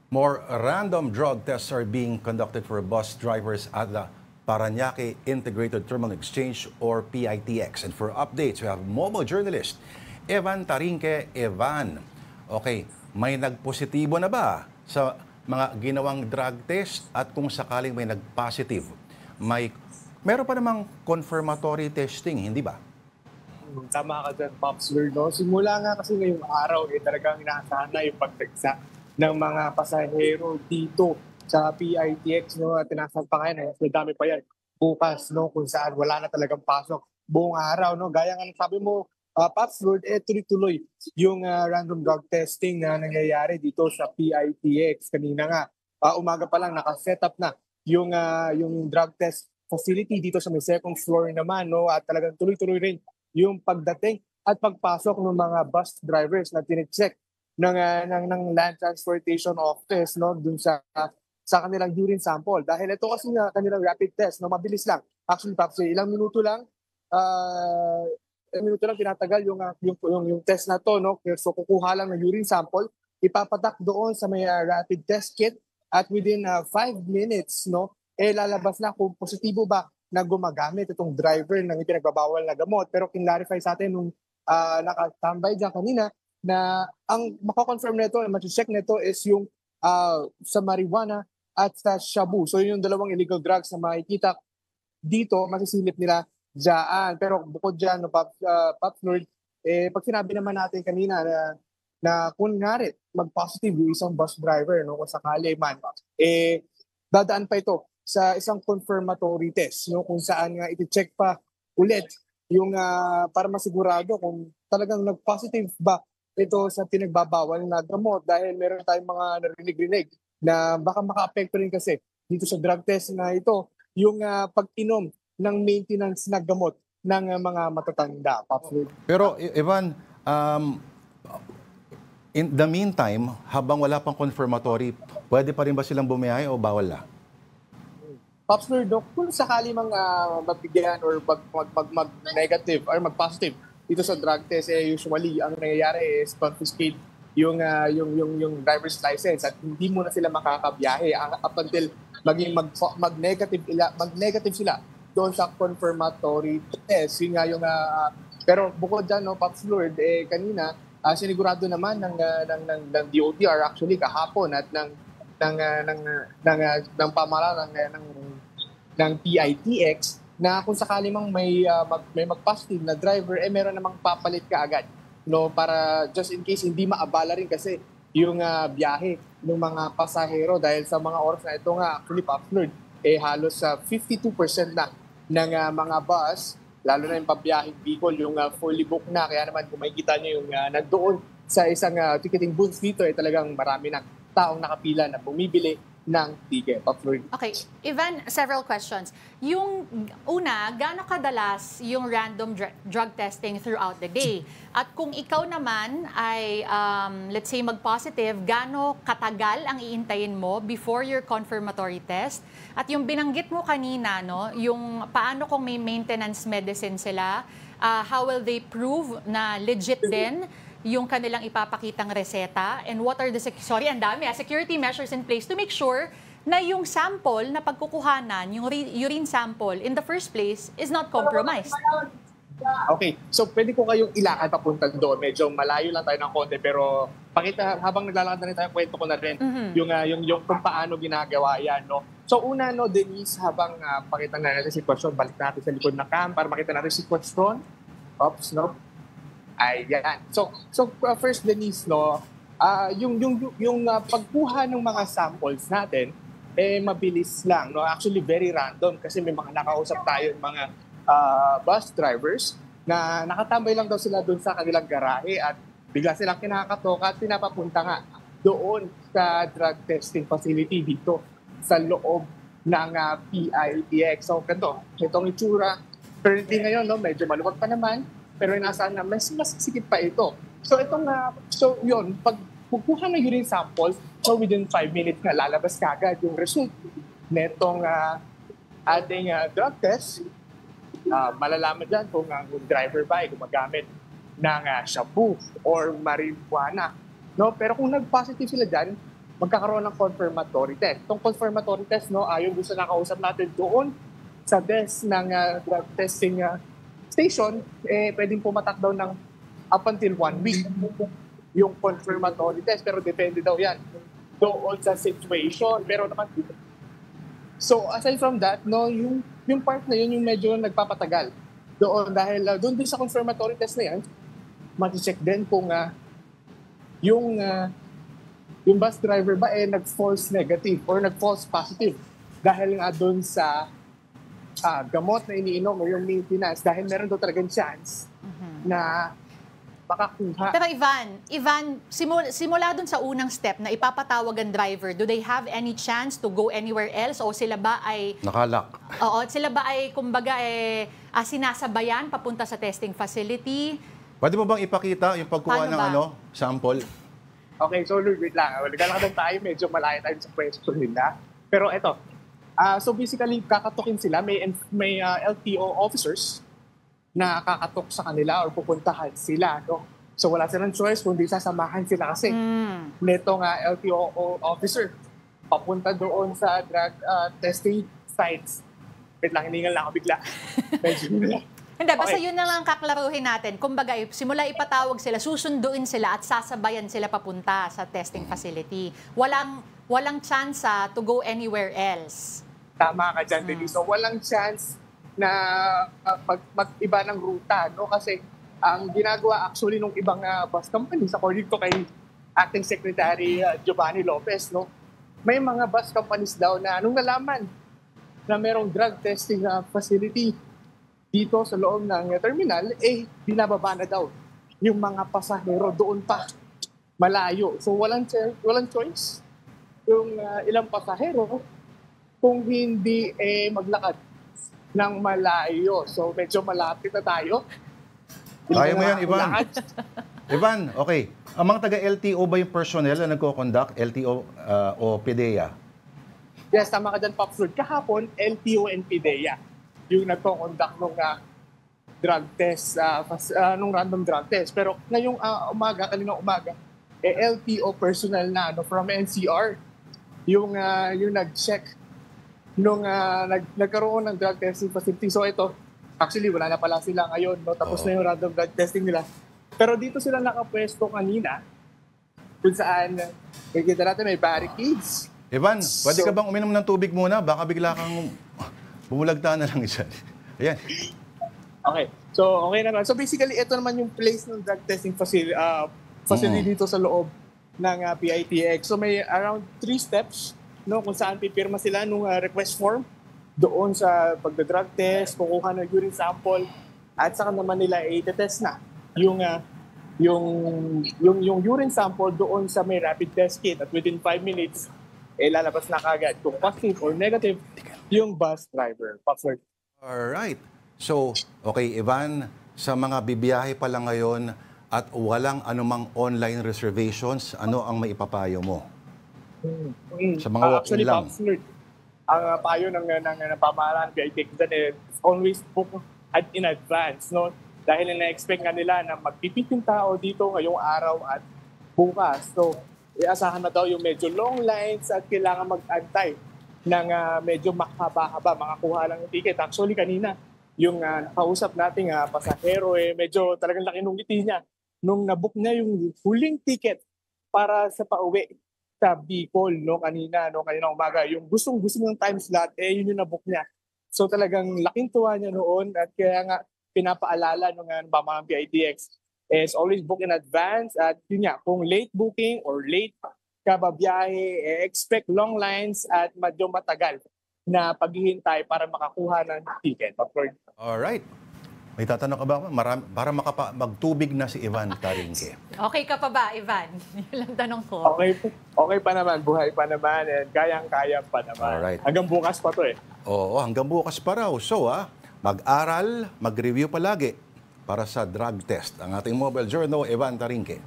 More random drug tests are being conducted for bus drivers at the Parañaque Integrated Terminal Exchange or PITX. And for updates, we have mobile journalist Evan Tarinque. Evan, okay, may nagpositibo na ba sa mga ginawang drug test at kung sakaling may nag-positive, meron pa namang confirmatory testing, hindi ba? Tama ka dyan, Pops Lord. No? Simula nga kasi ngayong araw, talagang inaasahan na yung pagdagsa ng mga pasahero dito sa PITX. No? At tinasahan pa ngayon, may dami pa yan bukas, no? Kung saan wala na talagang pasok buong araw. No? Gaya nga sabi mo, Pops Lord, tuloy-tuloy yung random drug testing na nangyayari dito sa PITX. Kanina nga, umaga pa lang nakaset up na yung drug test facility dito sa may second floor naman. No? At talagang tuloy-tuloy rin yung pagdating at pagpasok ng mga bus drivers na tine-check ng Land Transportation Office, no, dun sa kanilang urine sample. Dahil ito kasi nga kanilang rapid test, no, mabilis lang. Actually, Paps, ilang minuto lang tinatagal yung test na to, no. So kukuha lang ng urine sample, ipapatak doon sa may rapid test kit at within 5 minutes, no, lalabas na kung positibo ba na gumagamit itong driver ng ipinagbabawal na gamot. Pero kinlarify sa atin nung nakatambay dyan kanina na ang makakonfirm nito, mag-check nito is yung sa marijuana at sa shabu. So yun yung dalawang illegal drugs na makikita dito, masisilip nila dyan. Pero bukod dyan, no, Pops Lord, pag sinabi naman natin kanina na kung ngari mag-positive yung isang bus driver, no, kung sakali man, dadaan pa ito sa isang confirmatory test, no, kung saan nga iti-check pa ulit yung para masigurado kung talagang nag-positive ba ito sa pinagbabawal na gamot, dahil meron tayong mga narinig-rinig na baka maka-apekto rin kasi dito sa drug test na ito yung pag-inom ng maintenance na gamot ng mga matatanda. Pero Evan, in the meantime, habang wala pang confirmatory, pwede pa rin ba silang bumiyahe o bawal na? Pops Lord, kung sakali mang mabigyan or mag-negative or mag-positive dito sa drug test, usually ang nangyayari is confiscate yung driver's license at hindi mo na sila makakabiyahe up until maging mag-negative sila doon sa confirmatory test. Yun nga yung pero bukod dyan, no, Pops Lord, kanina sinigurado naman ng DOTR actually kahapon at ng pamahalaan ng PITX na kung sakali mang may mag-positive na driver, meron namang papalit ka agad, no, para just in case hindi maabala rin kasi yung biyahe ng mga pasahero dahil sa mga oras na ito nga actually, Pops Lord, halos 52% na ng mga bus, lalo na yung pabiyaheng Bicol, yung fully booked na. Kaya naman kung makikita nyo yung nandoon sa isang ticketing booth dito, talagang marami ng taong nakapila na bumibili ng ticket. Okay, Ivan, several questions. Yung una, gaano kadalas yung random drug testing throughout the day? At kung ikaw naman ay, let's say, mag-positive, gaano katagal ang iintayin mo before your confirmatory test? At yung binanggit mo kanina, no, yung paano kung may maintenance medicine sila, how will they prove na legit din yung kanilang ipapakitang reseta, and what are the security measures in place to make sure na yung sample na pagkukuhanan, yung urine sample in the first place is not compromised? Okay, so pwede ko kayong ilakad papunta doon. Medyo malayo lang tayo ng konti, pero pakita habang naglalakad na rin tayo, kwento ko na rin yung kung paano ginagawa yan, no. So una, no, Denise, habang pakita na natin sitwasyon, balik natin sa likod ng cam para makita natin sitwasyon. Oops, no. Ayan. So first, Denise, no, yung pagkuha ng mga samples natin, mabilis lang, no. Actually, very random kasi may mga nakausap tayo mga bus drivers na nakatambay lang daw sila doon sa kanilang garahe at bigla silang kinakatok at pinapapunta nga doon sa drug testing facility dito sa loob ng PITX. So, itong itsura. Currently ngayon, no, medyo maluwag pa naman, pero inaasahan na mas sikip pa ito. So yun, pag kukuha ng urine samples, so within 5 minutes na lalabas kagad yung result netong ating drug test. Malalaman dyan kung ang driver ba ay gumagamit ng shabu or marijuana. No? Pero kung nag-positive sila dyan, magkakaroon ng confirmatory test. Itong confirmatory test, no, ayon doon sa nakausap natin doon sa desk ng drug testing station, pwedeng pumatak daw ng up until 1 week yung confirmatory test. Pero depende daw yan doon sa situation. Pero naman, so aside from that, no, yung part na yun yung medyo nagpapatagal doon dahil doon din sa confirmatory test na yan, mati-check din kung yung bus driver ba nag-false negative or nag-false positive dahil nga doon sa gamot na iniinom o yung maintenance dahil meron daw talagang chance na makakuha. Pero Ivan, simula dun sa unang step na ipapatawag ang driver, do they have any chance to go anywhere else o sila ba ay Nakalak. Oo, sila ba ay kumbaga sinasabayan papunta sa testing facility? Pwede mo bang ipakita yung pagkuha Paano ng ba? Okay, sample? so wait lang. Naglalakad tayo, medyo malayo tayo sa question nila. Pero eto, so basically, kakatukin sila. May LTO officers na kakatok sa kanila or pupuntahan sila. No? So wala silang choice kundi sasamahan sila kasi netong LTO officer papunta doon sa drug testing sites. Wait lang, hiningal lang ako bigla. Medyo Hindi, basta Okay. yun na lang kaklaruhin natin. Kumbaga, simula ipatawag sila, susunduin sila at sasabayan sila papunta sa testing facility. Walang chance to go anywhere else. Tama ka dyan, Denise. So, walang chance na mag-iba ng ruta, no? Kasi ang ginagawa actually ng ibang bus companies, according to kay Acting Secretary Giovanni Lopez, no? May mga bus companies daw na nung nalaman na merong drug testing facility dito sa loob ng terminal, binababa na daw yung mga pasahero doon pa malayo. So, walang choice yung ilang pasahero kung hindi maglakad ng malayo. So, medyo malapit na tayo. Kaya mo yan, Ivan. Lakad. Ivan, okay. Ang mga taga-LTO ba yung personnel na nagko-conduct? LTO o PDEA? Yes, tama ka dyan, Pop Floyd. Kahapon, LTO and PDEA yung nagko-conduct ng drug test, nung random drug test. Pero ngayong kaninang umaga, LTO personnel na from NCR yung nag-check nung nagkaroon ng drug testing facility. So ito, actually wala na pala sila ngayon, no? Tapos na yung random drug testing nila. Pero dito sila nakapwesto kanina kung saan nakikita natin may barricades. Ivan, pwede ka bang uminom ng tubig muna? Baka bigla kang bumulagta na lang isa. Ayan. Okay. So, okay naman. So, basically, ito naman yung place ng drug testing facility dito sa loob ng PITX. So, may around 3 steps, no, kung saan pipirma sila nung request form doon sa pagda-drug test, kukuha ng urine sample, at saka naman nila i-test na yung urine sample doon sa may rapid test kit at within 5 minutes, lalabas na kagad kung positive or negative yung bus driver. Password. Alright. So, okay, Ivan, sa mga bibiyahe pa lang ngayon at walang anumang online reservations, ano ang maipapayo mo? Sa mga walk-in Actually, lang. Password, ang payo ng pamahalaan, PITX dyan always book in advance. No? Dahil na-expect nga nila na magpipit yung tao dito ngayong araw at bukas. So, iasahan na daw yung medyo long lines at kailangan mag-antay ng medyo mahaba-haba, makakuha lang yung ticket. Actually, kanina, yung kausap nating pasahero, medyo talagang laki nung ngiti niya nung nabook niya yung huling ticket para sa pauwi sa Bicol, no, kanina umaga. Yung gustong-gusto ng time slot, yun yung nabook niya. So talagang laking tuwa niya noon at kaya nga pinapaalala ng mga PITX is always book in advance at yun nga, kung late booking or late kababiyahe, expect long lines at medyo matagal na paghihintay para makakuha ng ticket. Alright. May tatanong ka ba? Para magtubig na si Ivan Tarinque. Okay ka pa ba, Ivan? Yun lang tanong ko. Okay pa naman, buhay pa naman, and kayang-kaya pa naman. Alright. Hanggang bukas pa to Oo, hanggang bukas pa raw. So, mag-aral, mag-review palagi para sa drug test. Ang ating mobile journal, Ivan Tarinque.